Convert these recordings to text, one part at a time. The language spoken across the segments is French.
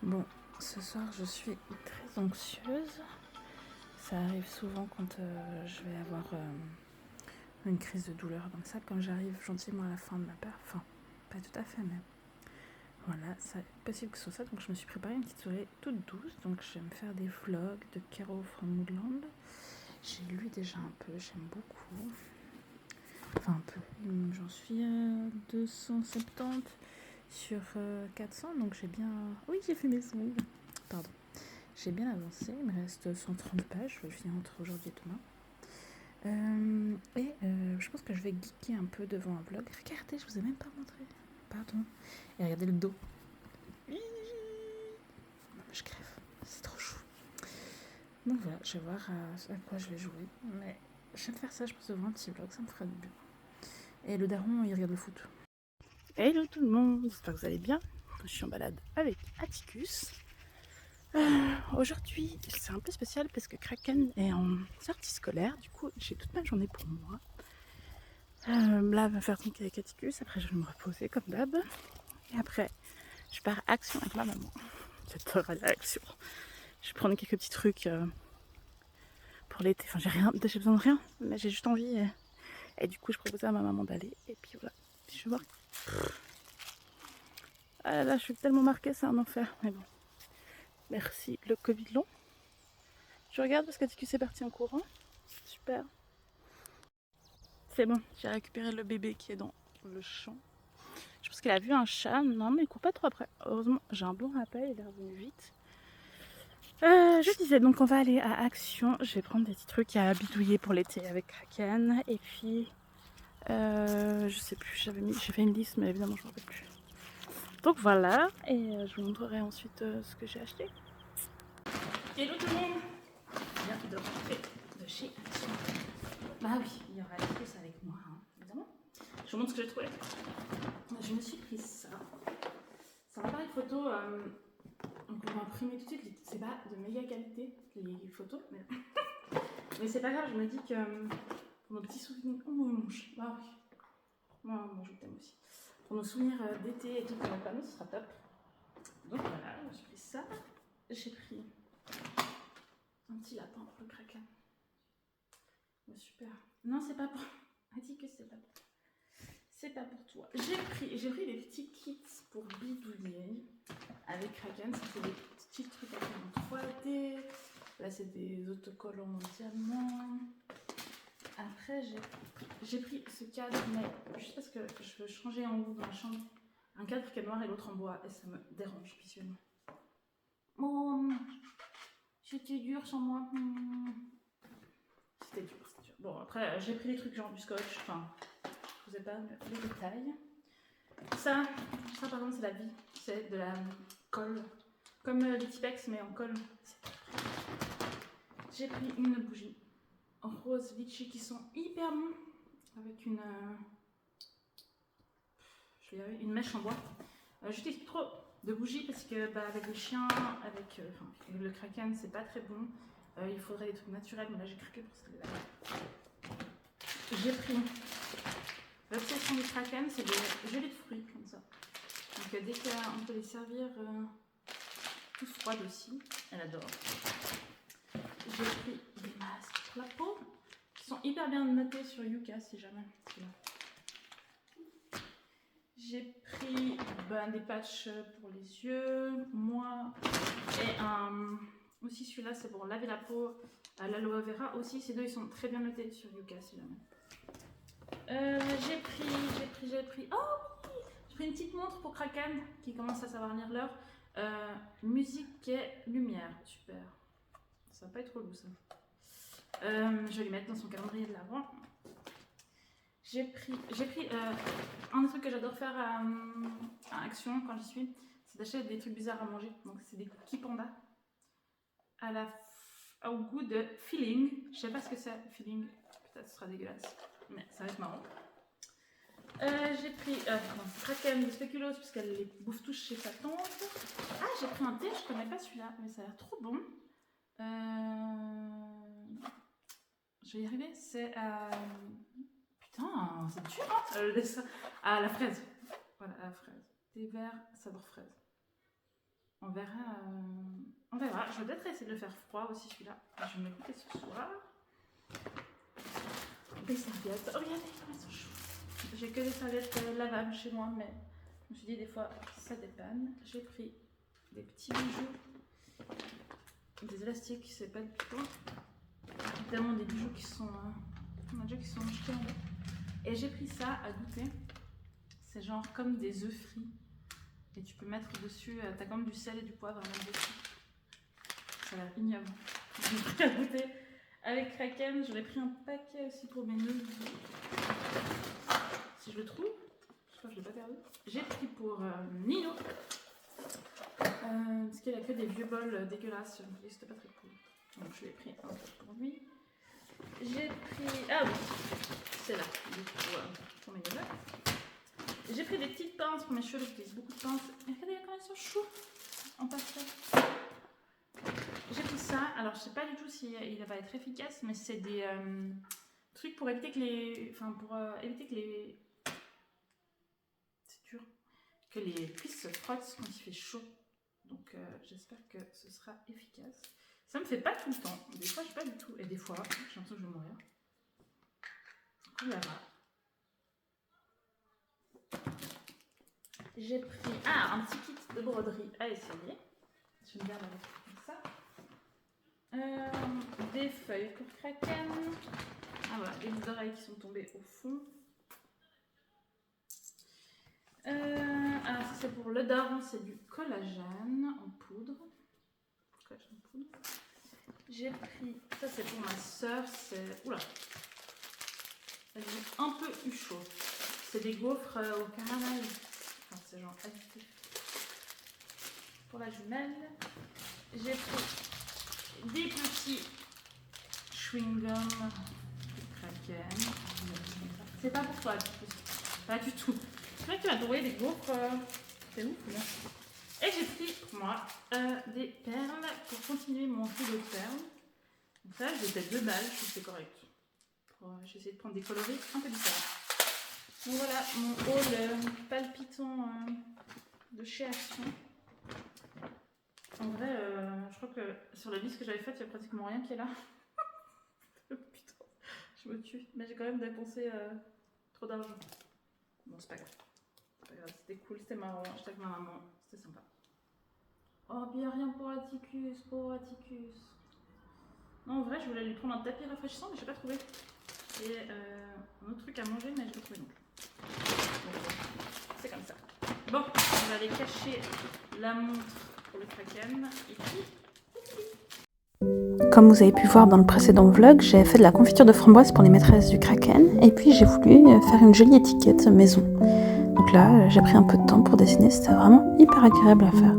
Bon, ce soir je suis très anxieuse. Ça arrive souvent quand je vais avoir une crise de douleur comme ça, quand j'arrive gentiment à la fin de ma peur. Enfin, pas tout à fait, mais voilà, c'est possible que ce soit ça. Donc je me suis préparée une petite soirée toute douce. Donc je vais me faire des vlogs de Carol from Moodland. J'ai lu déjà un peu, j'aime beaucoup. Enfin un peu, j'en suis à 270 sur 400, donc j'ai bien... Oui, j'ai fait mes ongles. Pardon. J'ai bien avancé, il me reste 130 pages, je finis entre aujourd'hui et demain. Je pense que je vais geeker un peu devant un vlog. Regardez, je vous ai même pas montré. Pardon. Et regardez le dos. Non, mais je crève. C'est trop chou. Donc voilà, je vais voir à quoi je vais jouer. Mais j'aime faire ça, je pense, devant un petit vlog, ça me fera du bien. Et le daron, il regarde le foot. Hello tout le monde, j'espère que vous allez bien. Je suis en balade avec Atticus. Aujourd'hui, c'est un peu spécial parce que Kraken est en sortie scolaire. Du coup, j'ai toute ma journée pour moi. Là, on va faire trinquer avec Atticus. Après, je vais me reposer comme d'hab. Et après, je pars à Action avec ma maman. J'adore aller à Action. Je vais prendre quelques petits trucs pour l'été. Enfin, j'ai besoin de rien, mais j'ai juste envie. Et du coup, je proposais à ma maman d'aller. Et puis voilà. Puis je vais voir. Ah là là, je suis tellement marquée, c'est un enfer. Mais bon. Merci le Covid long. Je regarde parce qu'Atticus est parti en courant. Super. C'est bon, j'ai récupéré le bébé qui est dans le champ. Je pense qu'il a vu un chat. Non, mais il court pas trop après. Heureusement, j'ai un bon rappel, il est revenu vite. Je disais, donc on va aller à Action. Je vais prendre des petits trucs à bidouiller pour l'été avec Kraken. Et puis, je sais plus, j'ai fait une liste, mais évidemment, je ne me rappelle plus. Donc voilà, et je vous montrerai ensuite ce que j'ai acheté. Hello tout le monde! Je viens de rentrer de chez Action. Bah oui, il y aura Atticus avec moi, hein, évidemment. Je vous montre ce que j'ai trouvé. Je me suis pris ça. C'est un appareil photo donc on va imprimer tout de suite. C'est pas de méga qualité les photos, mais c'est pas grave. Je me dis que pour nos petits souvenirs. Oh mon chat, ah oui. Moi je t'aime aussi. Pour nos souvenirs d'été et tout, pour notre panneau, ce sera top. Donc voilà, j'ai pris ça. J'ai pris un petit lapin pour le Kraken. Oh, super. Non, c'est pas pour. Elle dit que c'est pas pour. C'est pas pour toi. J'ai pris des petits kits pour bidouiller avec Kraken. Ça fait des petits trucs à faire en 3D. Là, c'est des autocollants en diamant. Après, j'ai pris ce cadre, mais juste parce que je veux changer en haut dans la chambre. Un cadre qui est noir et l'autre en bois, et ça me dérange visuellement. Oh, c'était dur sans moi. C'était dur, c'était dur. Bon, après, j'ai pris des trucs genre du scotch. Enfin, je vous ai pas les détails. Ça par contre, c'est la vie. C'est de la colle. Comme les Tipex, mais en colle. J'ai pris une bougie rose litchi qui sont hyper bons. Avec une. Une mèche en bois. J'utilise trop de bougies parce que avec les chiens, avec le Kraken, c'est pas très bon. Il faudrait des trucs naturels, mais là j'ai craqué pour celle-là. J'ai pris l'obsession du Kraken, c'est des gelées de fruits comme ça. Donc dès qu'on peut les servir tout froides aussi, elle adore. J'ai pris des masques pour la peau qui sont hyper bien notés sur Yuka si jamais. J'ai pris des patchs pour les yeux, moi, et aussi celui-là c'est pour laver la peau, l'aloe vera aussi, ces deux ils sont très bien notés sur Yuka si jamais. J'ai pris, oh oui, j'ai pris une petite montre pour Kraken qui commence à savoir lire l'heure. Musique et lumière, super. Ça va pas être trop lourd ça. Je vais lui mettre dans son calendrier de l'avant. J'ai pris un des trucs que j'adore faire à Action quand j'y suis, c'est d'acheter des trucs bizarres à manger. Donc c'est des cookies panda au goût de filling. Je sais pas ce que c'est, filling. Peut-être ce sera dégueulasse, mais ça va être marrant. J'ai pris Kraken de spéculoos puisqu'elle les bouffe tous chez sa tante. Ah, j'ai pris un thé, je connais pas celui-là, mais ça a l'air trop bon. Je vais y arriver, c'est putain, c'est dur hein, le dessin. Ah, la fraise. Voilà, la fraise. Thé vert, saveur fraise. On verra. On verra. Je vais peut-être essayer de le faire froid aussi celui-là. Je vais me l'écouter ce soir. Des serviettes. Oh, regardez, elles sont chaudes. J'ai que des serviettes lavables chez moi, mais je me suis dit des fois ça dépanne. J'ai pris des petits bijoux, des élastiques, c'est pas du tout. Évidemment des bijoux qui sont jetés en bas. Et j'ai pris ça à goûter. C'est genre comme des œufs frits. Et tu peux mettre dessus, t'as comme du sel et du poivre à mettre dessus. Ça a l'air ignoble. J'ai pris à goûter avec Kraken. J'en ai pris un paquet aussi pour mes neveux. Si je le trouve, je crois que je l'ai pas perdu. J'ai pris pour Nino. Parce qu'il a que des vieux bols dégueulasses. Je me dis que c'était pas très cool. Donc je l'ai pris un peu pour lui. J'ai pris. Ah oui, c'est là. Pour mes neveux. J'ai pris des petites pinces pour mes cheveux, j'utilise beaucoup de pinces. Et regardez comment elles sont chaudes en pastel. J'ai pris ça, alors je sais pas du tout si il va être efficace, mais c'est des trucs pour éviter que les. Enfin, pour éviter que les. C'est dur. Que les cuisses se frottent quand il fait chaud. Donc j'espère que ce sera efficace. Ça me fait pas tout le temps. Des fois, j'ai pas du tout. Et des fois, j'ai l'impression que je vais mourir. Donc on verra. J'ai pris un petit kit de broderie à essayer. J'aime bien l'avoir comme ça. Des feuilles pour Kraken. Ah voilà, des boucles d'oreilles qui sont tombées au fond. Alors ça c'est pour le daron, c'est du collagène en poudre. J'ai pris, ça c'est pour ma soeur, c'est... Oula, elles ont un peu eu chaud. C'est des gaufres au caramel. Enfin, c'est genre additif. Pour la jumelle, j'ai pris des petits chewing-gum Kraken. C'est pas pour toi, pas du tout. C'est vrai que tu m'as trouvé des gaufres. C'est ouf, là. Et j'ai pris pour moi des perles pour continuer mon fil de perles. Donc ça, j'ai peut-être 2 balles, je trouve que c'est correct. J'ai essayé de prendre des coloris un peu différents. Donc voilà, mon haul palpitant de chez Action. En vrai, je crois que sur la liste que j'avais faite, il n'y a pratiquement rien qui est là. Putain, je me tue. Mais j'ai quand même dépensé trop d'argent. Bon, c'est pas grave. C'était cool, c'était marrant. J'étais avec ma maman, c'était sympa. Oh, bien rien pour Atticus, pauvre Atticus. Non, en vrai, je voulais lui prendre un tapis rafraîchissant, mais je n'ai pas trouvé. Et un autre truc à manger, mais je l'ai trouvé non plus. C'est comme ça. Bon, on va aller cacher la montre pour le Kraken. Et puis... Comme vous avez pu voir dans le précédent vlog, j'ai fait de la confiture de framboise pour les maîtresses du Kraken. Et puis j'ai voulu faire une jolie étiquette maison. Donc là, j'ai pris un peu de temps pour dessiner. C'était vraiment hyper agréable à faire.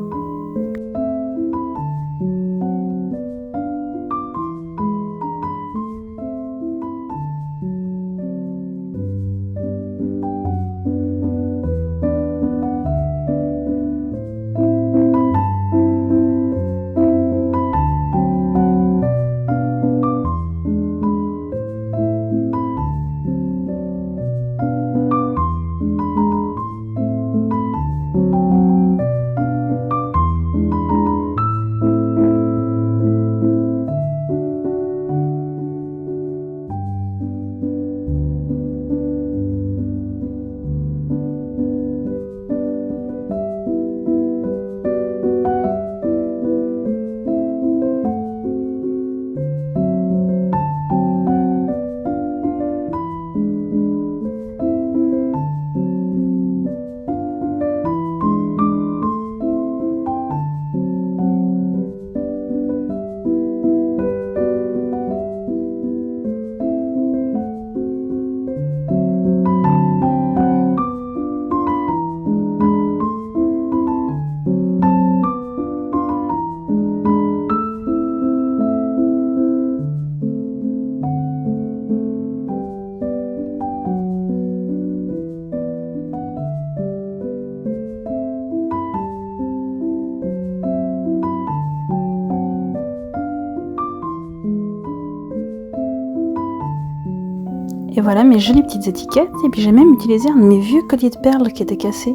Et voilà mes jolies petites étiquettes. Et puis j'ai même utilisé un de mes vieux colliers de perles qui était cassé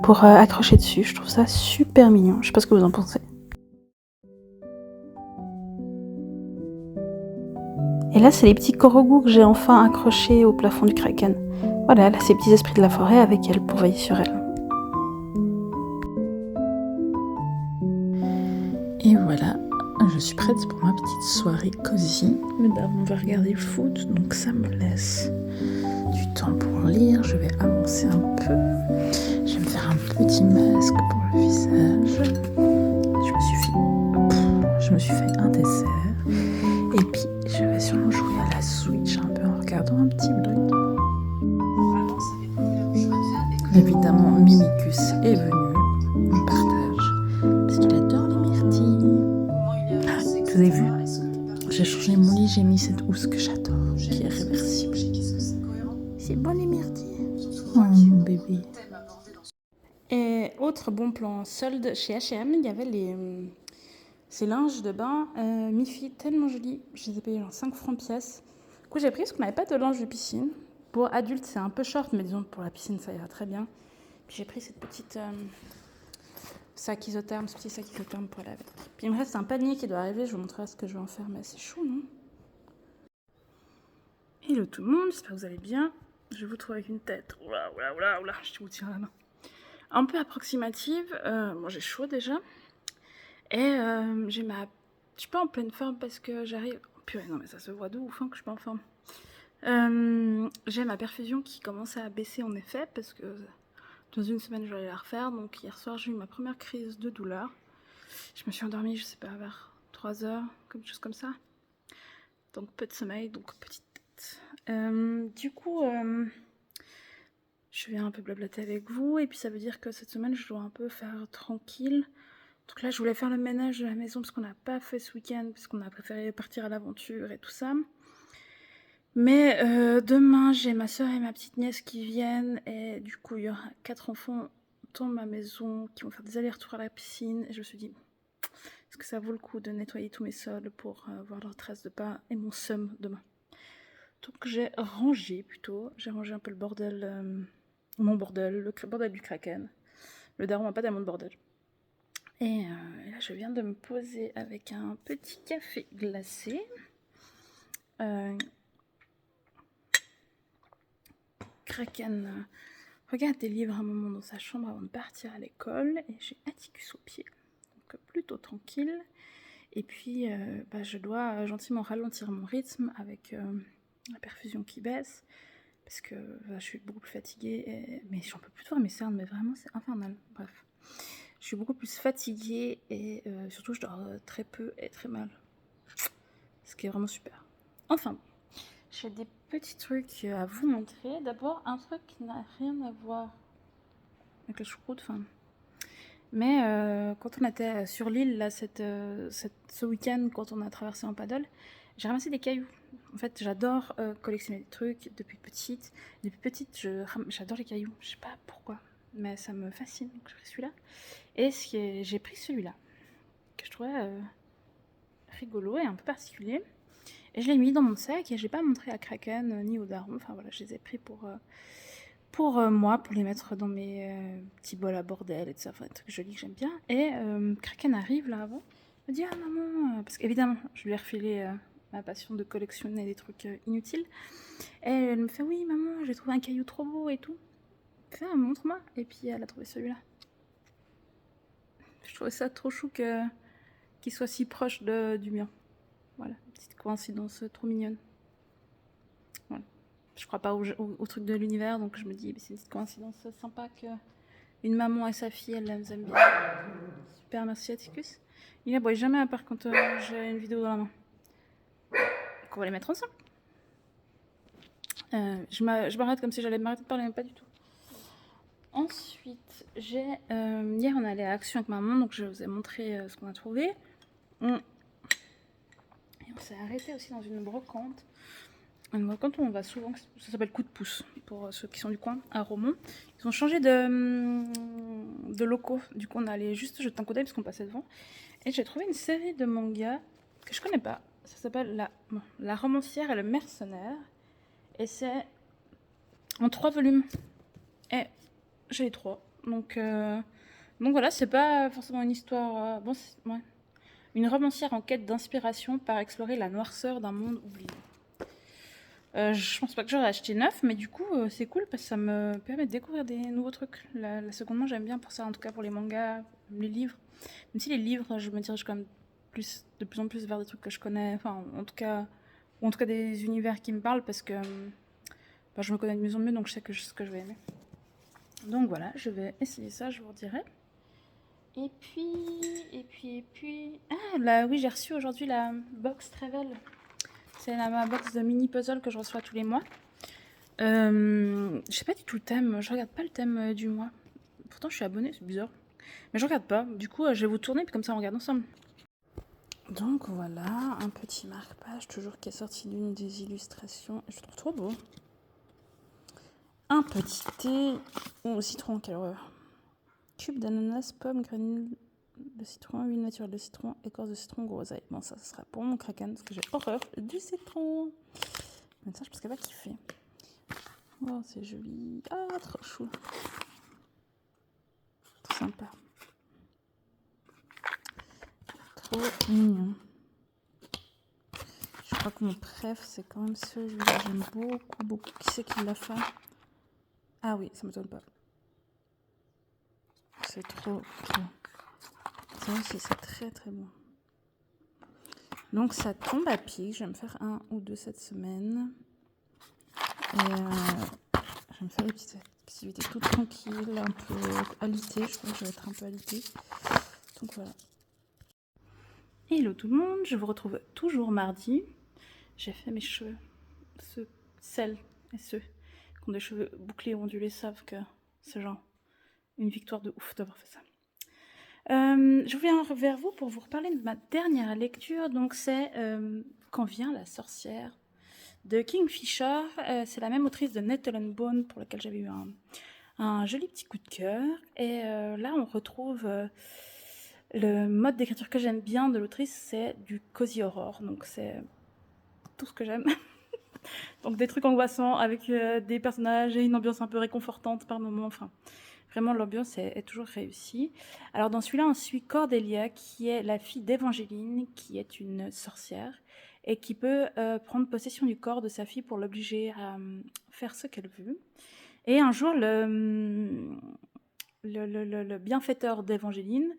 pour accrocher dessus. Je trouve ça super mignon. Je sais pas ce que vous en pensez. Et là, c'est les petits corogos que j'ai enfin accrochés au plafond du Kraken. Voilà, là, ces petits esprits de la forêt avec elle pour veiller sur elle. Et voilà, je suis prête pour ma petite soirée cosy. On va regarder le foot, donc ça me laisse Du temps pour lire, je vais avancer un peu. Je vais me faire un petit masque pour le visage. Je me suis fait un dessert. Et puis, je vais sûrement jouer à la Switch un peu en regardant un petit blog. Évidemment, Mimicus est venu. On partage. Parce qu'il adore les myrtilles. Ah, vous avez vu? J'ai changé mon lit, j'ai mis cette housse que j'adore, qui est réversible. C'est bon les myrtilles. Oh mon bébé. Et autre bon plan solde chez H&M, il y avait ces linges de bain mi-fi tellement jolis. Je les ai payés genre 5 francs pièce. Du coup, j'ai pris parce qu'on n'avait pas de linge de piscine. Pour adultes, c'est un peu short, mais disons pour la piscine, ça ira très bien. Puis j'ai pris cette petite sac isotherme, ce petit sac isotherme pour aller avec. Puis il me reste un panier qui doit arriver, je vous montrerai ce que je vais en faire, mais c'est chou, non? Hello tout le monde, j'espère que vous allez bien. Je vous trouve avec une tête, oula, je vous tiens la main. Un peu approximative, bon j'ai chaud déjà. Et je suis pas en pleine forme parce que j'arrive... Purée, non mais ça se voit de ouf hein, que je suis pas en forme. J'ai ma perfusion qui commence à baisser en effet parce que dans une semaine je vais aller la refaire. Donc hier soir j'ai eu ma première crise de douleur. Je me suis endormie, je sais pas, vers 3 heures, quelque chose comme ça. Donc peu de sommeil, donc petite tête. Du coup, je viens un peu blablater avec vous et puis ça veut dire que cette semaine je dois un peu faire tranquille. Donc là je voulais faire le ménage de la maison parce qu'on n'a pas fait ce week-end, parce qu'on a préféré partir à l'aventure et tout ça. Mais demain j'ai ma soeur et ma petite nièce qui viennent et du coup il y aura 4 enfants dans ma maison qui vont faire des allers-retours à la piscine. Et je me suis dit, est-ce que ça vaut le coup de nettoyer tous mes sols pour voir leurs traces de pas et mon seum demain? Donc j'ai rangé plutôt, j'ai rangé un peu le bordel, mon bordel, le bordel du Kraken. Le daron n'a pas tellement de bordel. Et là je viens de me poser avec un petit café glacé. Kraken regarde des livres un moment dans sa chambre avant de partir à l'école et j'ai Atticus au pied, donc plutôt tranquille. Et puis je dois gentiment ralentir mon rythme avec la perfusion qui baisse parce que je suis beaucoup plus fatiguée, mais j'en peux plus de voir mes cernes, mais vraiment c'est infernal. Bref, je suis beaucoup plus fatiguée et surtout je dors très peu et très mal, ce qui est vraiment super. Enfin, j'ai des petits trucs à vous montrer. D'abord, un truc qui n'a rien à voir avec la choucroute, mais quand on était sur l'île, là, ce week-end, quand on a traversé en paddle, j'ai ramassé des cailloux. En fait, j'adore collectionner des trucs depuis petite. Depuis petite, j'adore les cailloux. Je sais pas pourquoi, mais ça me fascine. Donc, j'ai pris celui-là. Et j'ai pris celui-là, que je trouvais rigolo et un peu particulier. Et je l'ai mis dans mon sac et je l'ai pas montré à Kraken ni au daron. Enfin voilà, je les ai pris pour moi, pour les mettre dans mes petits bols à bordel et tout ça. Enfin, des trucs jolis que j'aime bien. Et Kraken arrive là avant. Me dit, ah maman, parce qu'évidemment, je lui ai refilé ma passion de collectionner des trucs inutiles. Et elle me fait, oui maman, j'ai trouvé un caillou trop beau et tout. Je fais, ah, montre-moi. Et puis elle a trouvé celui-là. Je trouvais ça trop chou qu'il soit si proche du mien. Voilà, petite coïncidence trop mignonne. Voilà. Je crois pas au truc de l'univers, donc je me dis, c'est une petite coïncidence sympa qu'une maman et sa fille, elles aiment bien. Super, merci Atticus. Il aboie jamais à part quand j'ai une vidéo dans la main. Donc on va les mettre ensemble. Je m'arrête comme si j'allais m'arrêter de parler, mais pas du tout. Ensuite, hier on est allé à Action avec maman, donc je vous ai montré ce qu'on a trouvé. Et on s'est arrêté aussi dans une brocante. Une brocante où on va souvent, ça s'appelle Coup de pouce, pour ceux qui sont du coin, à Romont. Ils ont changé de locaux, du coup on allait juste jeter un coup d'œil parce qu'on passait devant. Et j'ai trouvé une série de mangas que je connais pas. Ça s'appelle La romancière et le mercenaire. Et c'est en 3 volumes. Et j'ai les 3. Donc voilà, c'est pas forcément une histoire... bon, ouais. Une romancière en quête d'inspiration par explorer la noirceur d'un monde oublié. Je pense pas que j'aurais acheté neuf, mais du coup, c'est cool parce que ça me permet de découvrir des nouveaux trucs. La seconde main, j'aime bien pour ça, en tout cas pour les mangas, les livres. Même si les livres, je me dirige quand même de plus en plus vers des trucs que je connais, enfin, en tout cas des univers qui me parlent parce que bah, je me connais de mieux en mieux, donc je sais ce que je vais aimer. Donc voilà, je vais essayer ça, je vous redirai. Et puis... Ah, là, oui, j'ai reçu aujourd'hui la box Travel. C'est ma box de mini puzzle que je reçois tous les mois. Je sais pas du tout le thème, je regarde pas le thème du mois. Pourtant, je suis abonnée, c'est bizarre. Mais je regarde pas. Du coup, je vais vous tourner, puis comme ça, on regarde ensemble. Donc voilà, un petit marque-page, toujours qui est sorti d'une des illustrations. Je le trouve trop beau. Un petit thé au citron, quelle horreur. Cube d'ananas, pomme, granule de citron, huile naturelle de citron, écorce de citron, groseille. Bon, ça sera pour mon kraken, parce que j'ai horreur du citron. Mais ça, je pense qu'elle va kiffer. Oh, c'est joli. Ah, trop chou. Trop sympa. Trop mignon. Je crois que mon préf, c'est quand même celui-là. J'aime beaucoup. Qui c'est qui l'a fait? Ah oui, ça m'étonne pas. C'est trop beau. Ça aussi, c'est très bon. Donc ça tombe à pic. Je vais me faire 1 ou 2 cette semaine. Et je vais me faire des petites activités toutes tranquilles, un peu alitées. Je crois que je vais être un peu alitée. Donc voilà. Hello tout le monde, je vous retrouve toujours mardi. J'ai fait mes cheveux. Celles et ceux qui ont des cheveux bouclés ou ondulés savent que c'est genre une victoire de ouf d'avoir fait ça. Je viens vers vous pour vous reparler de ma dernière lecture. Donc c'est Quand vient la sorcière de Kingfisher. C'est la même autrice de Nettle and Bone pour laquelle j'avais eu un joli petit coup de cœur. Et là on retrouve le mode d'écriture que j'aime bien de l'autrice, c'est du cozy horror. Donc c'est tout ce que j'aime. Donc des trucs angoissants avec des personnages et une ambiance un peu réconfortante par moments. Enfin, vraiment l'ambiance est toujours réussie. Alors dans celui-là, on suit Cordelia, qui est la fille d'Evangeline, qui est une sorcière et qui peut prendre possession du corps de sa fille pour l'obliger à faire ce qu'elle veut. Et un jour, le bienfaiteur d'Evangeline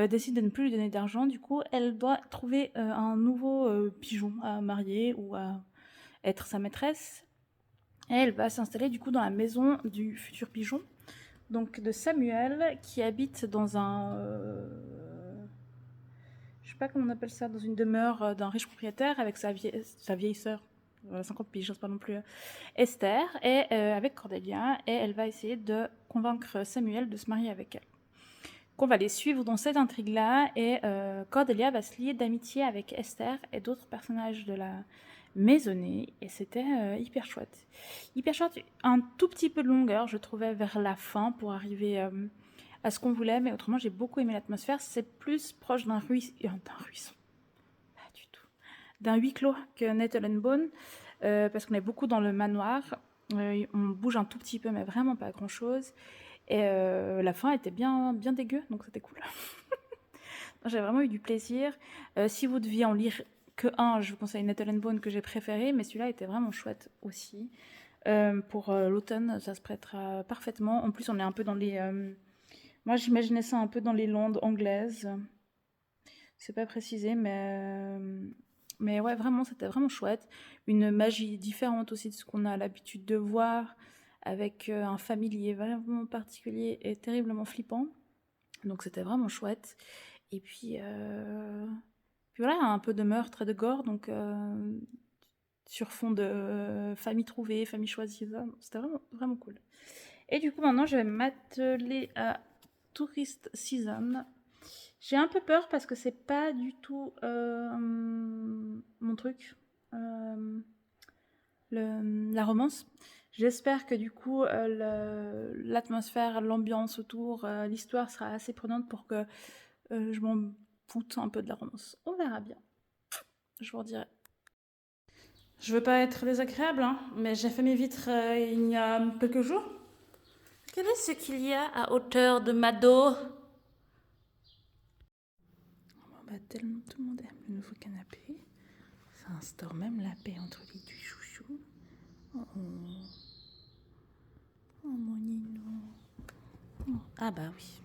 décide de ne plus lui donner d'argent. Du coup, elle doit trouver un nouveau pigeon à marier ou à être sa maîtresse. Et elle va s'installer du coup dans la maison du futur pigeon, donc de Samuel, qui habite dans un... je sais pas comment on appelle ça, dans une demeure d'un riche propriétaire avec sa vieille sœur, 50 piges, je sais pas non plus, Esther, et avec Cordelia, et elle va essayer de convaincre Samuel de se marier avec elle. Qu'on va les suivre dans cette intrigue-là, et Cordelia va se lier d'amitié avec Esther et d'autres personnages de la maisonnée, et c'était hyper chouette. Hyper chouette, un tout petit peu de longueur, je trouvais, vers la fin, pour arriver à ce qu'on voulait, mais autrement, j'ai beaucoup aimé l'atmosphère. C'est plus proche d'un ruisseau, pas du tout, d'un huis clos que Nettle and Bone, parce qu'on est beaucoup dans le manoir, on bouge un tout petit peu, mais vraiment pas grand-chose. Et la fin était bien dégueu, donc c'était cool. J'ai vraiment eu du plaisir. Si vous deviez en lire que un, je vous conseille Nettle and Bone que j'ai préféré, mais celui-là était vraiment chouette aussi. Pour l'automne, ça se prêtera parfaitement. En plus, on est un peu dans les... moi, j'imaginais ça un peu dans les Landes anglaises. C'est pas précisé, mais ouais, vraiment, c'était vraiment chouette. Une magie différente aussi de ce qu'on a l'habitude de voir, avec un familier vraiment particulier et terriblement flippant. Donc c'était vraiment chouette. Et puis voilà, un peu de meurtre et de gore, donc sur fond de famille trouvée, famille choisie, c'était vraiment cool. Et du coup maintenant je vais m'atteler à Tourist Season. J'ai un peu peur parce que c'est pas du tout mon truc, la romance. J'espère que du coup l'atmosphère, l'ambiance autour, l'histoire sera assez prenante pour que je m'en foute un peu de la romance. On verra bien. Je vous redirai. Je veux pas être désagréable, hein, mais j'ai fait mes vitres il y a quelques jours. Quel est ce qu'il y a à hauteur de Mado? Tellement tout le monde aime le nouveau canapé. Ça instaure même la paix entre les deux chouchous. Oh, mon Nino. Oh. Ah bah oui,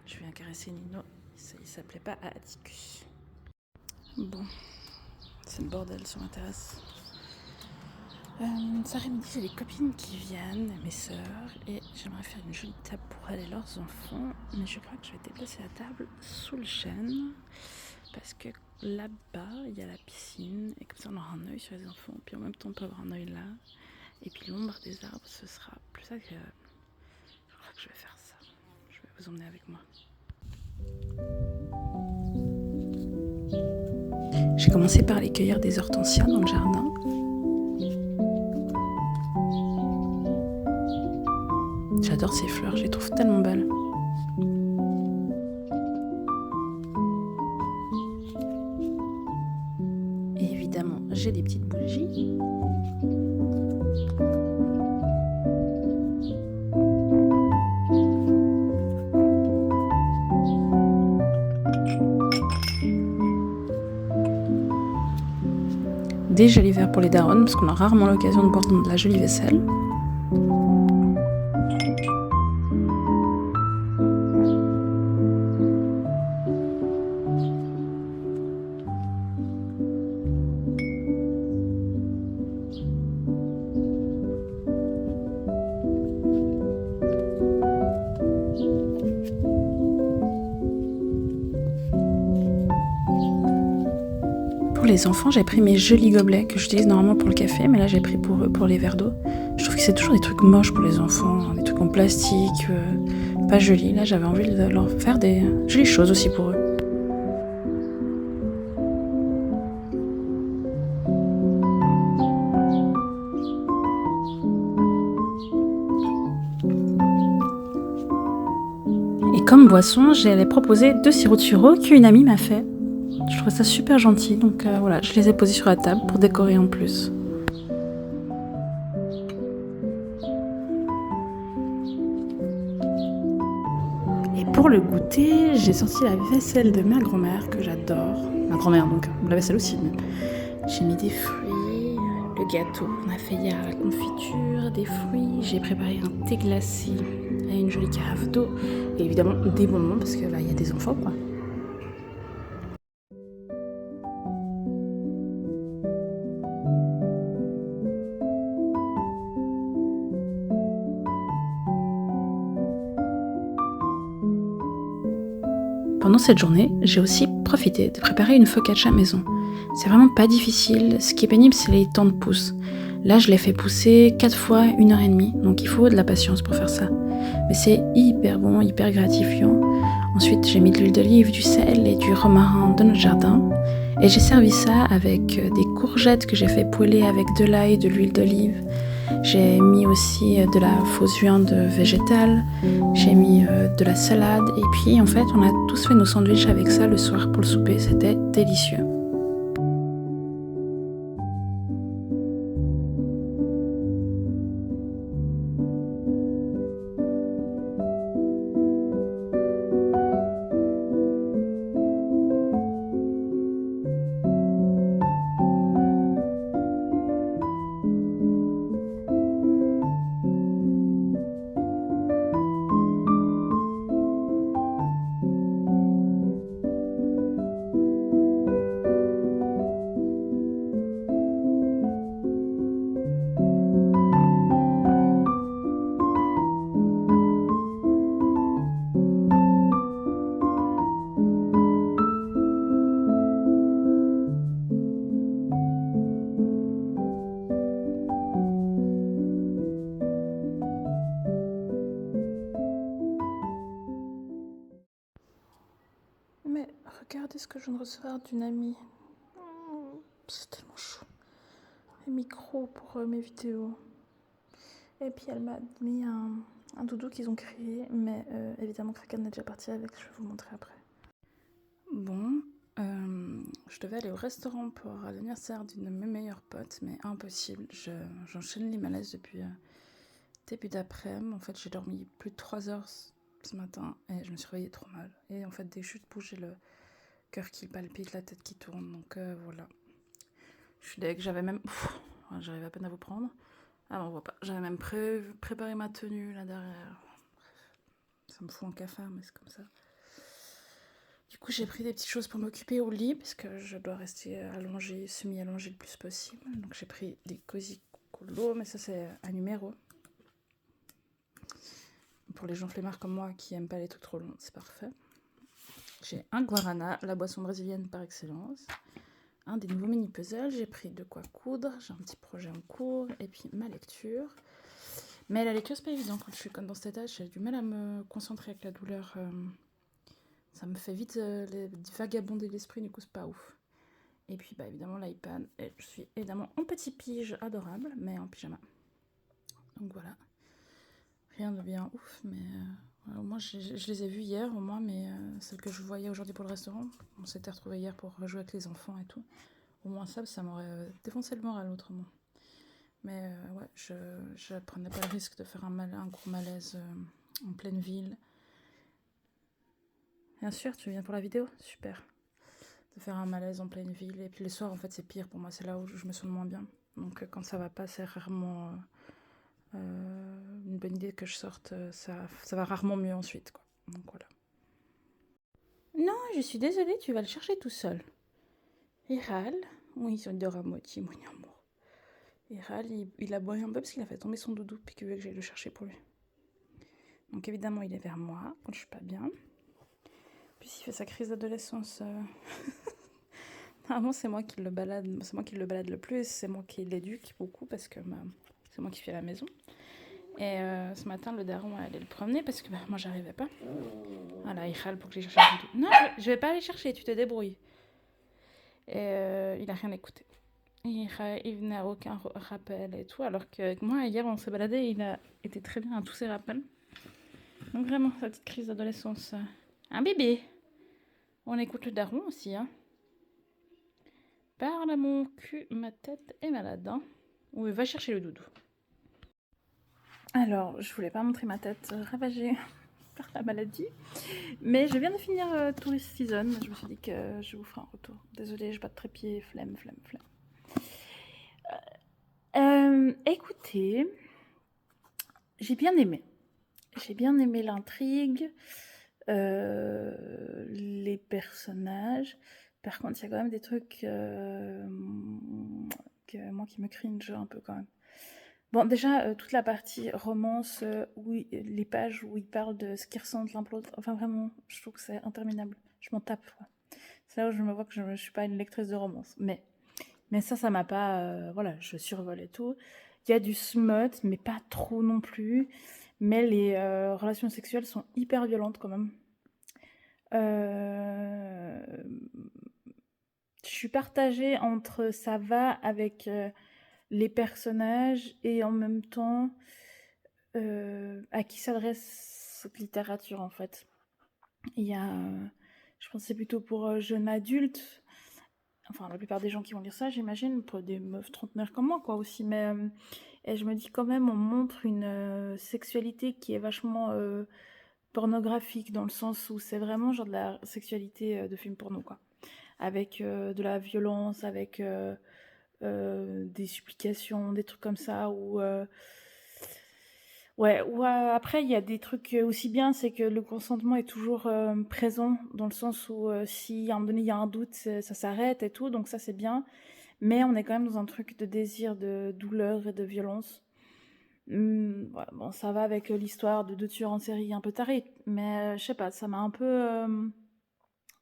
je viens caresser Nino. Il s'appelait pas Atticus. Bon, c'est le bordel sur ma terrasse. Cet après-midi, j'ai des copines qui viennent, mes sœurs, et j'aimerais faire une jolie table pour elles et leurs enfants. Mais je crois que je vais déplacer la table sous le chêne. Parce que là-bas, il y a la piscine, et comme ça on aura un œil sur les enfants, puis en même temps on peut avoir un œil là. Et puis l'ombre des arbres, ce sera plus agréable. Je crois que je vais faire ça. Je vais vous emmener avec moi. J'ai commencé par aller cueillir des hortensias dans le jardin. J'adore ces fleurs, je les trouve tellement belles. Et évidemment, j'ai des petites bougies. Des jolis verres pour les darons, parce qu'on a rarement l'occasion de boire de la jolie vaisselle. Pour les enfants, j'ai pris mes jolis gobelets que j'utilise normalement pour le café, mais là j'ai pris pour eux, pour les verres d'eau. Je trouve que c'est toujours des trucs moches pour les enfants, des trucs en plastique, pas jolis. Là j'avais envie de leur faire des jolies choses aussi pour eux. Et comme boisson, j'allais proposer 2 sirops de sureau qu'une amie m'a fait. Je trouvais ça super gentil, donc voilà, je les ai posés sur la table pour décorer en plus. Et pour le goûter, j'ai sorti la vaisselle de ma grand-mère que j'adore. Ma grand-mère donc, la vaisselle aussi. Mais j'ai mis des fruits, le gâteau qu'on a fait hier à la confiture, des fruits. J'ai préparé un thé glacé et une jolie carafe d'eau. Et évidemment des bonbons parce que là il y a des enfants quoi. Pendant cette journée, j'ai aussi profité de préparer une focaccia maison. C'est vraiment pas difficile, ce qui est pénible c'est les temps de pousse. Là je l'ai fait pousser 4 fois 1h30, donc il faut de la patience pour faire ça. Mais c'est hyper bon, hyper gratifiant. Ensuite j'ai mis de l'huile d'olive, du sel et du romarin de notre jardin. Et j'ai servi ça avec des courgettes que j'ai fait poêler avec de l'ail, de l'huile d'olive. J'ai mis aussi de la fausse viande végétale, j'ai mis de la salade et puis en fait on a tous fait nos sandwichs avec ça le soir pour le souper, c'était délicieux. Mais regardez ce que je viens de recevoir d'une amie. C'est tellement chou. Un micro pour mes vidéos. Et puis elle m'a mis un doudou qu'ils ont créé, mais évidemment Kraken est déjà parti avec, je vais vous montrer après. Bon, je devais aller au restaurant pour l'anniversaire d'une de mes meilleures potes, mais impossible, j'enchaîne les malaises depuis début d'après-midi. En fait, j'ai dormi plus de 3 heures ce matin et je me suis réveillée trop mal. Et en fait, dès que je bouge, j'ai le cœur qui palpite, la tête qui tourne. Donc voilà. Je suis dès que j'avais même... j'arrive à peine à vous prendre. Ah non, on voit pas. J'avais même préparé ma tenue là derrière. Ça me fout un cafard, mais c'est comme ça. Du coup, j'ai pris des petites choses pour m'occuper au lit parce que je dois rester allongée, semi-allongée le plus possible. Donc j'ai pris des cosy colo, mais ça c'est un numéro. Pour les gens flemmards comme moi qui aiment pas les trucs trop longs, c'est parfait. J'ai un guarana, la boisson brésilienne par excellence. Un des nouveaux mini-puzzles. J'ai pris de quoi coudre. J'ai un petit projet en cours. Et puis ma lecture. Mais la lecture, c'est pas évident quand je suis comme dans cet état. J'ai du mal à me concentrer avec la douleur. Ça me fait vite vagabonder l'esprit, du coup, c'est pas ouf. Et puis, bah, évidemment, l'iPad. Et je suis évidemment en petit pige adorable, mais en pyjama. Donc voilà. Rien de bien ouf, mais au moins, je les ai vus hier, au moins, mais celles que je voyais aujourd'hui pour le restaurant, on s'était retrouvés hier pour jouer avec les enfants et tout. Au moins ça m'aurait défoncé le moral autrement. Mais ouais, je prenais pas le risque de faire un gros malaise en pleine ville. Bien sûr, tu viens pour la vidéo? Super. De faire un malaise en pleine ville. Et puis les soirs, en fait, c'est pire pour moi. C'est là où je me sens le moins bien. Donc quand ça va pas, c'est rarement une bonne idée que je sorte. Ça va rarement mieux ensuite, quoi. Donc voilà. Non, je suis désolée, tu vas le chercher tout seul. Il râle. Oui, il dort à moitié, mon amour. Il râle, il aboie un peu parce qu'il a fait tomber son doudou puis qu'il veut que j'aille le chercher pour lui. Donc évidemment, il est vers moi quand je suis pas bien. Puis il fait sa crise d'adolescence. Normalement, c'est moi qui le balade le plus. C'est moi qui l'éduque beaucoup parce que c'est moi qui suis à la maison. Et ce matin, le daron allait le promener parce que moi, j'arrivais pas. Voilà, il râle pour que j'aille chercher le doudou. Non, je vais pas aller chercher, tu te débrouilles. Et il a rien écouté. Il venait à aucun rappel et tout, alors que moi, hier, on s'est baladé, il a été très bien à tous ses rappels. Donc vraiment, sa petite crise d'adolescence. Un bébé. On écoute le daron aussi, hein. Parle à mon cul, ma tête est malade, hein. Oui, va chercher le doudou. Alors, je voulais pas montrer ma tête ravagée par la maladie, mais je viens de finir Tourist Season. Je me suis dit que je vous ferai un retour. Désolée, je bats de trépied, flemme. Écoutez, j'ai bien aimé. J'ai bien aimé l'intrigue, les personnages. Par contre, il y a quand même des trucs moi qui me cringe un peu quand même. Bon, déjà, toute la partie romance, les pages où ils parlent de ce qu'ils ressentent l'un pour l'autre, enfin vraiment, je trouve que c'est interminable. Je m'en tape, quoi. C'est là où je me vois que je ne suis pas une lectrice de romance. Mais ça m'a pas... voilà, je survole et tout. Il y a du smut, mais pas trop non plus. Mais les relations sexuelles sont hyper violentes quand même. Je suis partagée entre ça va avec les personnages et en même temps à qui s'adresse cette littérature en fait. Il y a, je pense que c'est plutôt pour jeunes adultes, enfin la plupart des gens qui vont lire ça j'imagine, pour des meufs trentenaires comme moi quoi aussi, mais et je me dis quand même on montre une sexualité qui est vachement pornographique dans le sens où c'est vraiment genre de la sexualité de film porno quoi, avec de la violence, avec des supplications, des trucs comme ça, ou ouais, ou après il y a des trucs aussi bien, c'est que le consentement est toujours présent dans le sens où si à un moment donné il y a un doute, ça s'arrête et tout, donc ça c'est bien, mais on est quand même dans un truc de désir, de douleur et de violence. Ouais, bon, ça va avec l'histoire de deux tueurs en série un peu tarés, mais je sais pas, ça m'a un peu...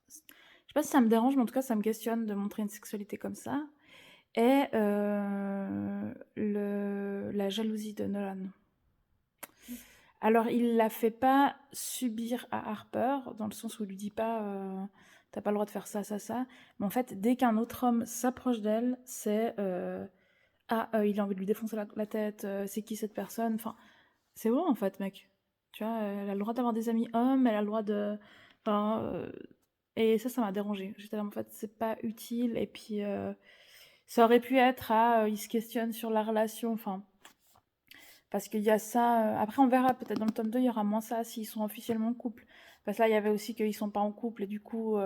je sais pas si ça me dérange, mais en tout cas ça me questionne de montrer une sexualité comme ça. Et la jalousie de Nolan. Alors, il la fait pas subir à Harper, dans le sens où il lui dit pas t'as pas le droit de faire ça, mais en fait, dès qu'un autre homme s'approche d'elle, c'est il a envie de lui défoncer la tête, c'est qui cette personne, enfin, c'est bon en fait, mec. Tu vois, elle a le droit d'avoir des amis hommes, elle a le droit de... Enfin, et ça m'a dérangée. J'étais là, en fait, c'est pas utile, et puis... ça aurait pu être il se questionne sur la relation, enfin... Parce qu'il y a ça, après on verra, peut-être dans le tome 2, il y aura moins ça s'ils sont officiellement en couple. Parce que là, il y avait aussi qu'ils sont pas en couple et du coup,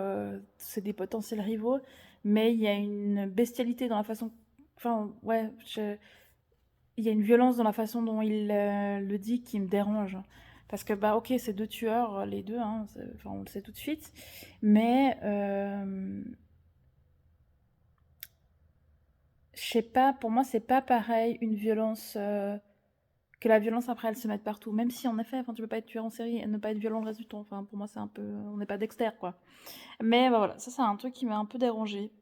c'est des potentiels rivaux. Mais il y a une bestialité dans la façon... Enfin, ouais, il y a une violence dans la façon dont il le dit qui me dérange. Parce que, bah, ok, c'est deux tueurs, les deux, hein, enfin, on le sait tout de suite. Mais, je sais pas, pour moi, c'est pas pareil une violence que la violence après elle se mette partout. Même si en effet, enfin, tu peux pas être tueur en série et ne pas être violent le reste du temps. Enfin, pour moi, c'est un peu, on n'est pas Dexter, quoi. Mais bah, voilà, ça c'est un truc qui m'a un peu dérangé.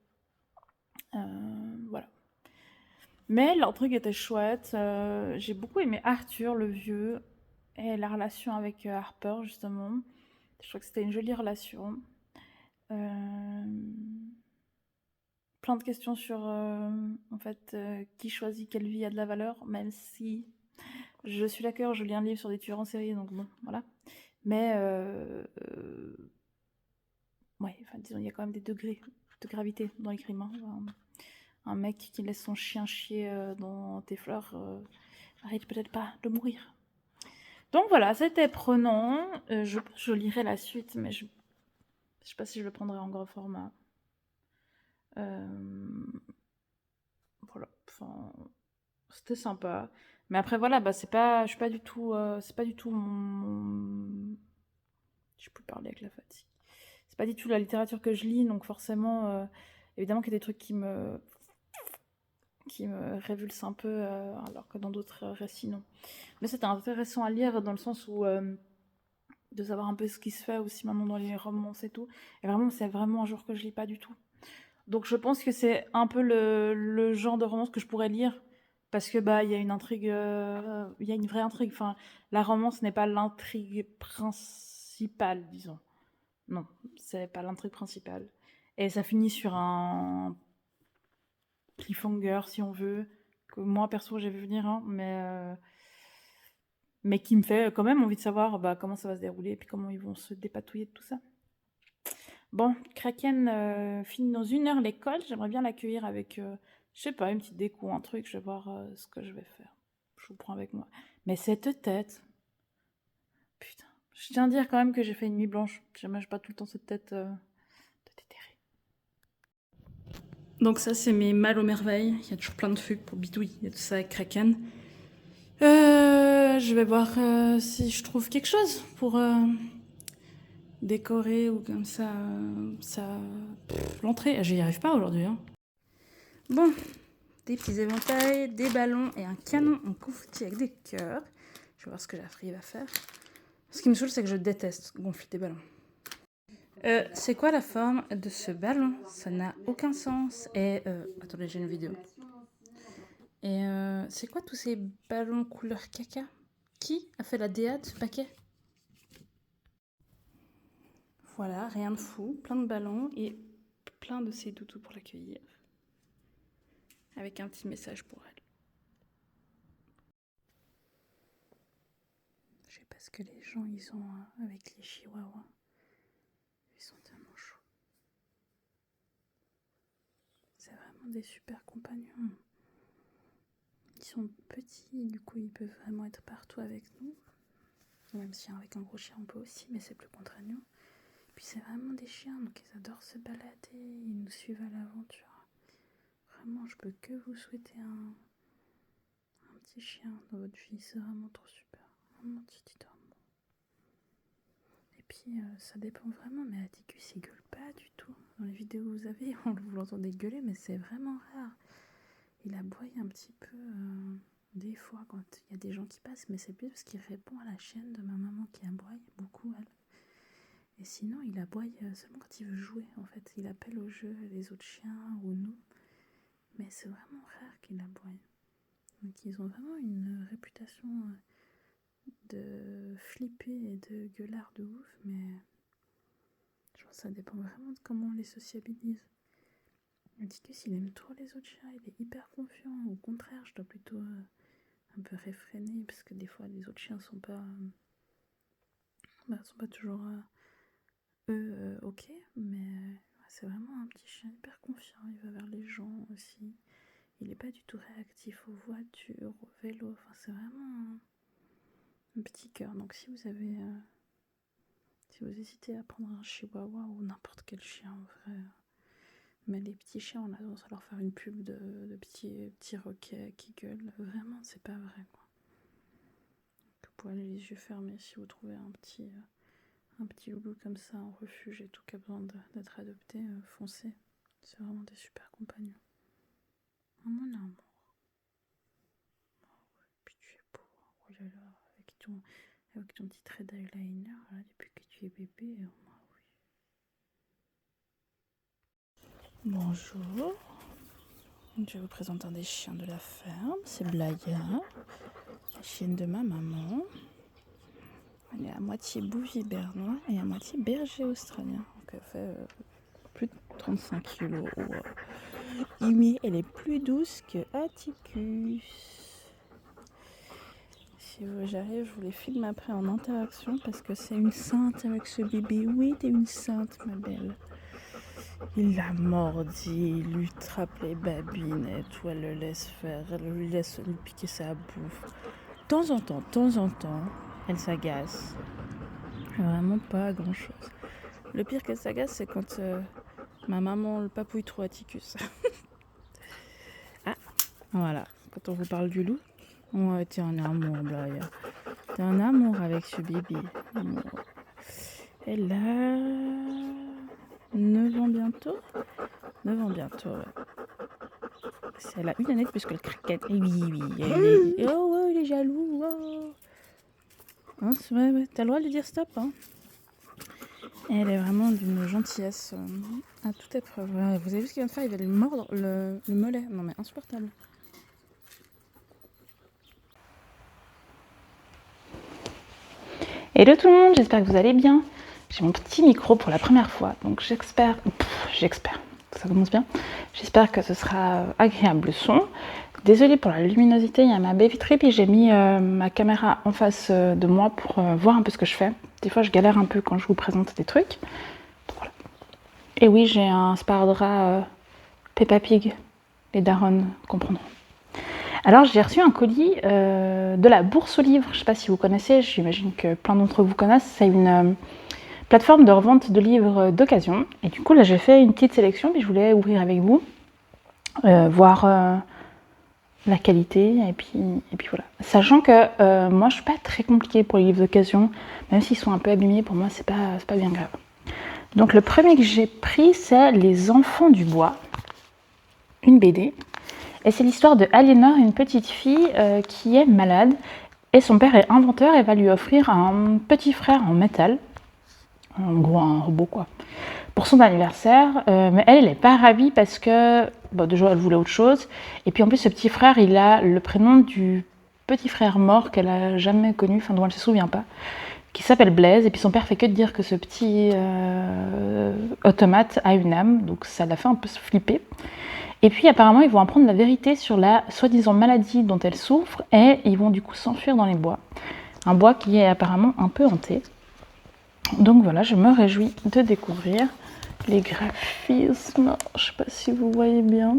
Voilà. Mais l'intrigue était chouette. J'ai beaucoup aimé Arthur, le vieux, et la relation avec Harper, justement. Je trouve que c'était une jolie relation. Euh, Plein de questions sur, en fait, qui choisit quelle vie a de la valeur, même si je suis d'accord, je lis un livre sur des tueurs en série, donc bon, voilà. Mais, ouais, enfin, disons, il y a quand même des degrés de gravité dans les crimes, hein. Un mec qui laisse son chien chier dans tes fleurs arrête peut-être pas de mourir. Donc voilà, c'était prenant. Je lirai la suite, mais je sais pas si je le prendrai en gros format. Voilà, enfin, c'était sympa. Mais après voilà, bah c'est pas, je suis pas du tout, c'est pas du tout je peux parler avec la fatigue. C'est pas du tout la littérature que je lis, donc forcément, évidemment qu'il y a des trucs qui me révulsent un peu, alors que dans d'autres récits non. Mais c'était intéressant à lire dans le sens où de savoir un peu ce qui se fait aussi maintenant dans les romances et tout. Et vraiment, c'est vraiment un genre que je lis pas du tout. Donc je pense que c'est un peu le genre de romance que je pourrais lire parce que bah il y a une intrigue, il y a une vraie intrigue. Enfin, la romance n'est pas l'intrigue principale, disons. Non, c'est pas l'intrigue principale. Et ça finit sur un cliffhanger, si on veut, que moi perso j'ai vu venir, hein, mais qui me fait quand même envie de savoir bah, comment ça va se dérouler et puis comment ils vont se dépatouiller de tout ça. Bon, Kraken finit dans 1 heure l'école. J'aimerais bien l'accueillir avec, je sais pas, une petite déco, un truc. Je vais voir ce que je vais faire. Je vous prends avec moi. Mais cette tête, putain. Je tiens à dire quand même que j'ai fait une nuit blanche. J'imagine pas tout le temps cette tête de déterré. Donc ça, c'est mes mal aux merveilles. Il y a toujours plein de fugues pour bidouille. Il y a tout ça avec Kraken. Je vais voir si je trouve quelque chose pour décorer ou comme ça, l'entrée. J'y arrive pas aujourd'hui. Hein. Bon, des petits éventails, des ballons et un canon en confetti avec des cœurs. Je vais voir ce que Jafri va faire. Ce qui me saoule, c'est que je déteste gonfler des ballons. C'est quoi la forme de ce ballon? Ça n'a aucun sens. Et attendez, j'ai une vidéo. Et c'est quoi tous ces ballons couleur caca? Qui a fait la DA de ce paquet? Voilà, rien de fou, plein de ballons et plein de ces doudous pour l'accueillir. Avec un petit message pour elle. Je sais pas ce que les gens ils ont avec les chihuahuas. Ils sont tellement chauds. C'est vraiment des super compagnons. Ils sont petits, du coup ils peuvent vraiment être partout avec nous. Même si avec un gros chien on peut aussi, mais c'est plus contraignant. Puis c'est vraiment des chiens, donc ils adorent se balader, ils nous suivent à l'aventure. Vraiment, je peux que vous souhaiter un petit chien dans votre vie, c'est vraiment trop super. Vraiment petit amour. Et puis ça dépend vraiment, mais Atticus il gueule pas du tout. Dans les vidéos que vous avez, vous l'entendez gueuler, mais c'est vraiment rare. Il aboie un petit peu des fois quand il y a des gens qui passent, mais c'est plus parce qu'il répond à la chienne de ma maman qui aboie beaucoup, elle. Et sinon, il aboie seulement quand il veut jouer, en fait. Il appelle au jeu les autres chiens ou nous. Mais c'est vraiment rare qu'il aboie. Donc ils ont vraiment une réputation de flipper et de gueulard de ouf, mais je pense que ça dépend vraiment de comment on les sociabilise. Atticus, il aime trop les autres chiens, il est hyper confiant. Au contraire, je dois plutôt un peu réfréner, parce que des fois, les autres chiens sont pas toujours ok, mais c'est vraiment un petit chien hyper confiant. Il va vers les gens aussi. il n'est pas du tout réactif aux voitures, au vélo. Enfin, c'est vraiment un petit cœur. Donc si vous avez... si vous hésitez à prendre un chihuahua ou n'importe quel chien, en vrai... Mais les petits chiens, on a tendance à leur faire une pub de petits roquets qui gueulent. Vraiment, c'est pas vrai, quoi. Vous pouvez aller les yeux fermés si vous trouvez un petit loulou comme ça en refuge et tout qui a besoin d'être adopté, foncez. C'est vraiment des super compagnons. Oh mon amour. Oh, ouais. Puis tu es beau. Oh là là, avec ton petit trait d'eyeliner, là, depuis que tu es bébé. Oh, oui. Bonjour. Je vais vous présenter un des chiens de la ferme. C'est Blaya, la chienne de ma maman. Elle est à moitié bouvier bernois et à moitié berger australien. Donc elle fait plus de 35 kilos. Mais elle est plus douce que Atticus. Si j'arrive, je vous les filme après en interaction parce que c'est une sainte avec ce bébé. Oui, t'es une sainte, ma belle. Il l'a mordi, il lui trappe les babines et tout, elle le laisse faire, elle lui laisse lui piquer sa bouffe. De temps en temps, elle s'agace. Vraiment pas grand chose. Le pire qu'elle s'agace, c'est quand ma maman le papouille trop Atticus. Ah, voilà, quand on vous parle du loup. Ouais, t'es un amour, Blaya. T'es un amour avec ce bébé. Elle a 9 ans bientôt. 9 ans bientôt, ouais. Elle a une année de plus que le cricket. Et oui. Oh, ouais, il est jaloux. Oh. Hein, ouais, t'as le droit de lui dire stop, hein. Elle est vraiment d'une gentillesse à toute épreuve. Ouais, vous avez vu ce qu'il vient de faire? Il va lui mordre le mollet. Non mais insupportable. Hello tout le monde, j'espère que vous allez bien. J'ai mon petit micro pour la première fois, donc j'espère, ça commence bien. J'espère que ce sera agréable le son. Désolée pour la luminosité, il y a ma baie vitrée, puis j'ai mis ma caméra en face de moi pour voir un peu ce que je fais. Des fois je galère un peu quand je vous présente des trucs. Voilà. Et oui, j'ai un sparadrap Peppa Pig, les darons comprendront. Alors j'ai reçu un colis de la Bourse aux livres, je ne sais pas si vous connaissez, j'imagine que plein d'entre vous connaissent, c'est une plateforme de revente de livres d'occasion. Et du coup là j'ai fait une petite sélection, puis je voulais ouvrir avec vous, voir la qualité, et puis voilà. Sachant que moi je suis pas très compliquée pour les livres d'occasion, même s'ils sont un peu abîmés, pour moi c'est pas bien grave. Donc le premier que j'ai pris c'est Les Enfants du Bois, une BD. Et c'est l'histoire de Aliénor, une petite fille qui est malade. Et son père est inventeur et va lui offrir un petit frère en métal. En gros, un robot, quoi. Pour son anniversaire. Mais elle n'est pas ravie parce que, bon, déjà, elle voulait autre chose. Et puis en plus, ce petit frère, il a le prénom du petit frère mort qu'elle n'a jamais connu, enfin, dont elle ne se souvient pas, qui s'appelle Blaise. Et puis son père fait que de dire que ce petit automate a une âme. Donc ça l'a fait un peu flipper. Et puis apparemment ils vont apprendre la vérité sur la soi-disant maladie dont elle souffre et ils vont du coup s'enfuir dans les bois. Un bois qui est apparemment un peu hanté. Donc voilà, je me réjouis de découvrir les graphismes. Je sais pas si vous voyez bien.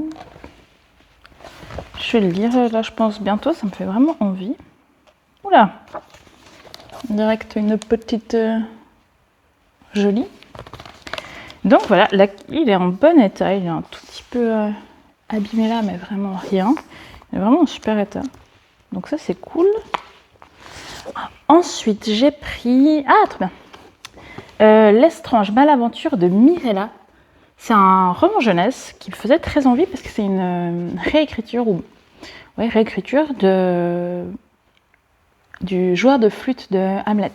Je vais le lire là je pense bientôt, ça me fait vraiment envie. Oula, direct une petite jolie. Donc voilà, là, il est en bon état, il est un tout petit peu abîmé là, mais vraiment rien. Il est vraiment en super état. Donc ça, c'est cool. Ensuite, j'ai pris... Ah, trop bien. L'estrange malaventure de Mirella. C'est un roman jeunesse qui me faisait très envie parce que c'est une réécriture du joueur de flûte de Hamelin.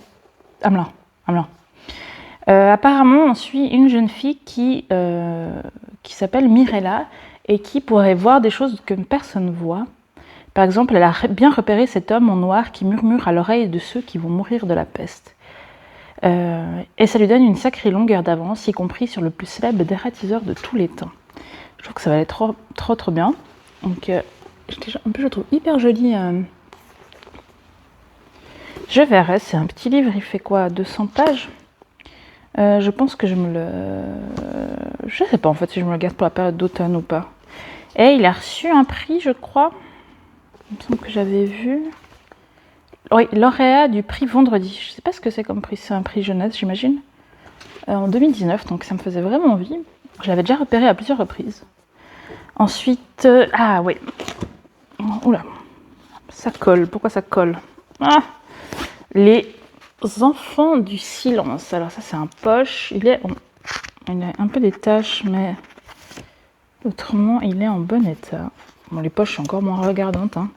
Apparemment, on suit une jeune fille qui s'appelle Mirella et qui pourrait voir des choses que personne ne voit. Par exemple, elle a bien repéré cet homme en noir qui murmure à l'oreille de ceux qui vont mourir de la peste. Et ça lui donne une sacrée longueur d'avance, y compris sur le plus célèbre dératiseur de tous les temps. Je trouve que ça va être trop bien. Donc, je le trouve hyper joli. Je verrai, c'est un petit livre, il fait quoi, 200 pages ? Je pense que je sais pas en fait si je me le garde pour la période d'automne ou pas. Et il a reçu un prix, je crois. Il me semble que j'avais vu. Oui, lauréat du prix Vendredi. Je ne sais pas ce que c'est comme prix. C'est un prix jeunesse, j'imagine. En 2019, donc ça me faisait vraiment envie. Je l'avais déjà repéré à plusieurs reprises. Ensuite, ah oui. Oula, ça colle. Pourquoi ça colle? Ah, les enfants du silence. Alors ça, c'est un poche. Il a un peu des taches, mais autrement, il est en bon état. Bon, les poches sont encore moins regardantes. Hein.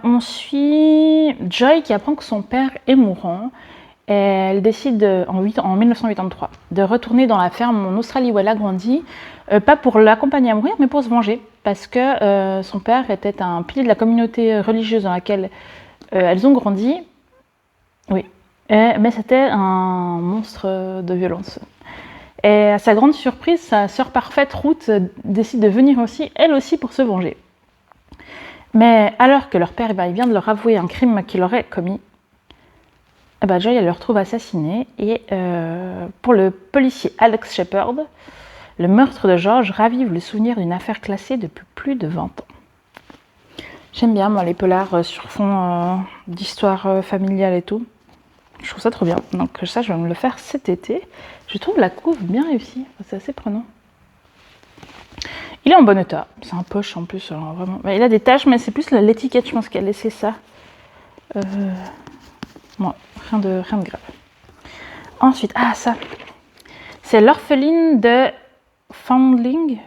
On suit Joy qui apprend que son père est mourant. Et elle décide en 1983 de retourner dans la ferme en Australie où elle a grandi, pas pour l'accompagner à mourir, mais pour se venger, parce que son père était un pilier de la communauté religieuse dans laquelle elles ont grandi. Oui, mais c'était un monstre de violence. Et à sa grande surprise, sa sœur parfaite, Ruth, décide de venir aussi, elle aussi, pour se venger. Mais alors que leur père il vient de leur avouer un crime qu'il aurait commis, Joy elle le retrouve assassiné. Et pour le policier Alex Shepard, le meurtre de George ravive le souvenir d'une affaire classée depuis plus de 20 ans. J'aime bien, moi, les polars sur fond d'histoire familiale et tout. Je trouve ça trop bien. Donc ça, je vais me le faire cet été. Je trouve la couve bien réussie. C'est assez prenant. Il est en bon état. C'est un poche en plus. Alors vraiment. Il a des taches, mais c'est plus l'étiquette, je pense, qui a laissé ça. Bon, rien de grave. Ensuite, ça. C'est l'orpheline de Foundling,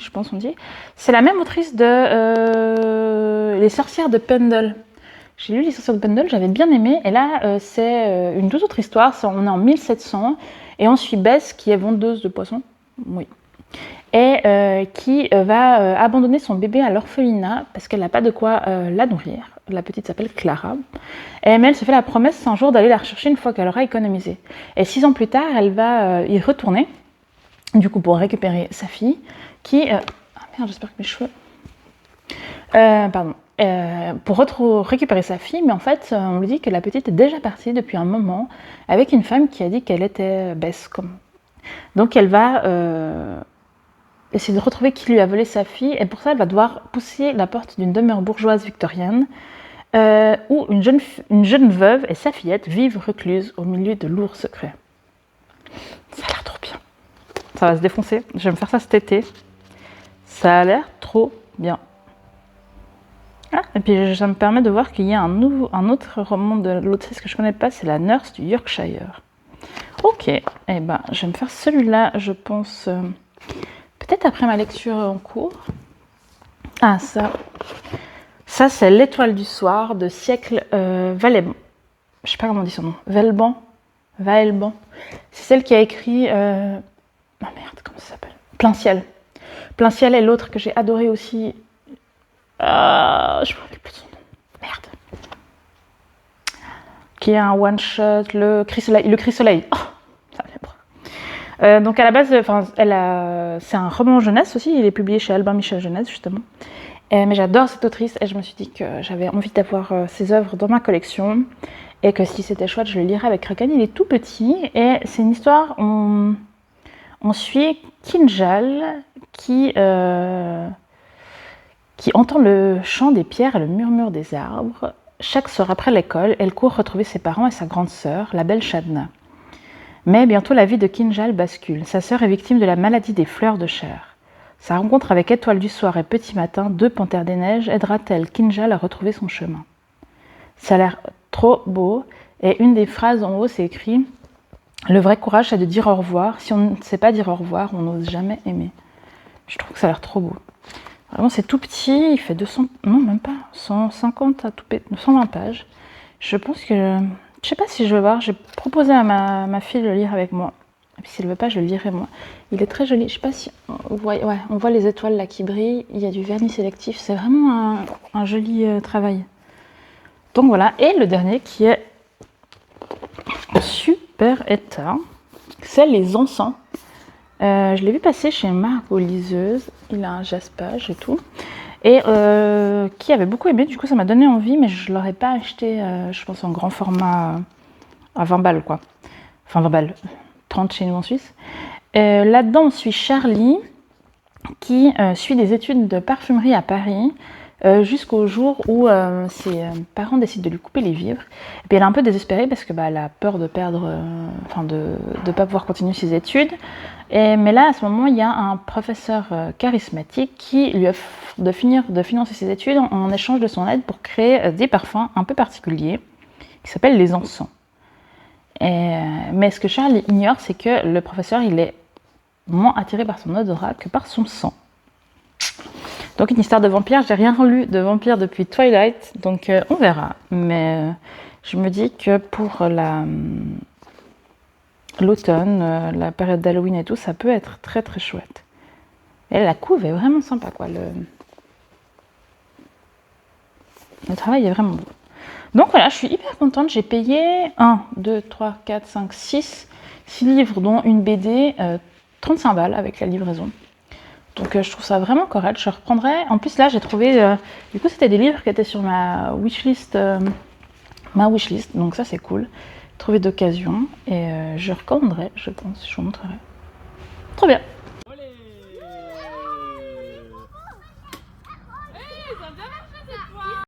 je pense on dit. C'est la même autrice de Les sorcières de Pendle. J'ai lu Les sorcières de Pendle, j'avais bien aimé. Et là, c'est une toute autre histoire. On est en 1700 et on suit Bess qui est vendeuse de poissons. Oui. Et qui va abandonner son bébé à l'orphelinat parce qu'elle n'a pas de quoi la nourrir. La petite s'appelle Clara. Mais elle se fait la promesse un jour d'aller la rechercher une fois qu'elle aura économisé. Et 6 ans plus tard, elle va y retourner, du coup pour récupérer sa fille, qui... Ah merde, j'espère que mes cheveux... pour récupérer sa fille, mais en fait, on lui dit que la petite est déjà partie depuis un moment avec une femme qui a dit qu'elle était Bess. Donc elle va... essayer de retrouver qui lui a volé sa fille, et pour ça elle va devoir pousser la porte d'une demeure bourgeoise victorienne où une jeune veuve et sa fillette vivent recluses au milieu de lourds secrets. Ça a l'air trop bien. Ça va se défoncer, je vais me faire ça cet été. Ça a l'air trop bien. Et puis ça me permet de voir qu'il y a un autre roman de l'autrice que je connais pas, c'est La Nurse du Yorkshire. Ok, je vais me faire celui-là, je pense... peut-être après ma lecture en cours. Ça c'est L'Étoile du soir de Siècle Vaillant. Je sais pas comment on dit son nom. Vaillant. C'est celle qui a écrit... comment ça s'appelle? Plein ciel. Plein ciel est l'autre que j'ai adoré aussi. Je me rappelle plus de son nom. Merde. Qui est un one-shot, le Cri Soleil. Oh, ça vient. Donc à la base, c'est un roman jeunesse aussi, il est publié chez Albin Michel Jeunesse justement. Mais j'adore cette autrice et je me suis dit que j'avais envie d'avoir ses œuvres dans ma collection et que si c'était chouette, je le lirais avec Kraken. Il est tout petit et c'est une histoire, on suit Kinjal qui entend le chant des pierres et le murmure des arbres. Chaque soir après l'école, elle court retrouver ses parents et sa grande sœur, la belle Shadna. Mais bientôt la vie de Kinjal bascule. Sa sœur est victime de la maladie des fleurs de chair. Sa rencontre avec Étoile du soir et Petit matin, 2 panthères des neiges, aidera-t-elle Kinjal à retrouver son chemin? Ça a l'air trop beau. Et une des phrases en haut, c'est écrit « Le vrai courage, c'est de dire au revoir. Si on ne sait pas dire au revoir, on n'ose jamais aimer. » Je trouve que ça a l'air trop beau. Vraiment, c'est tout petit. Il fait 200... Non, même pas. 150 à 120 pages. Je pense que... Je sais pas si je vais voir. J'ai proposé à ma fille de le lire avec moi. Et puis si elle veut pas, je le lirai moi. Il est très joli. Je sais pas si on voit les étoiles là qui brillent. Il y a du vernis sélectif. C'est vraiment un joli travail. Donc voilà. Et le dernier qui est en super état, c'est Les Encens. Je l'ai vu passer chez Margot Liseuse. Il a un jaspage et tout. Et qui avait beaucoup aimé, du coup ça m'a donné envie, mais je ne l'aurais pas acheté, je pense en grand format à 20 balles quoi. Enfin 20 balles, 30 chez nous en Suisse. Là-dedans on suit Charlie, qui suit des études de parfumerie à Paris jusqu'au jour où ses parents décident de lui couper les vivres. Et puis elle est un peu désespérée parce que elle a peur de perdre, de ne pas pouvoir continuer ses études. Mais là, à ce moment, il y a un professeur charismatique qui lui offre de financer ses études en échange de son aide pour créer des parfums un peu particuliers qui s'appellent les encens. Mais ce que Charles ignore, c'est que le professeur, il est moins attiré par son odorat que par son sang. Donc une histoire de vampire, j'ai rien lu de vampire depuis Twilight, donc on verra. Mais je me dis que pour l'automne, la période d'Halloween et tout, ça peut être très très chouette. Et la couve est vraiment sympa, quoi. Le travail est vraiment beau. Donc voilà, je suis hyper contente. J'ai payé 1, 2, 3, 4, 5, 6 livres, dont une BD, 35 balles avec la livraison. Donc je trouve ça vraiment correct. Je reprendrai. En plus là, j'ai trouvé... du coup, c'était des livres qui étaient sur ma wishlist. Donc ça, c'est cool. Trouvé d'occasion. Et je recommanderai, je pense. Je vous montrerai. Trop bien.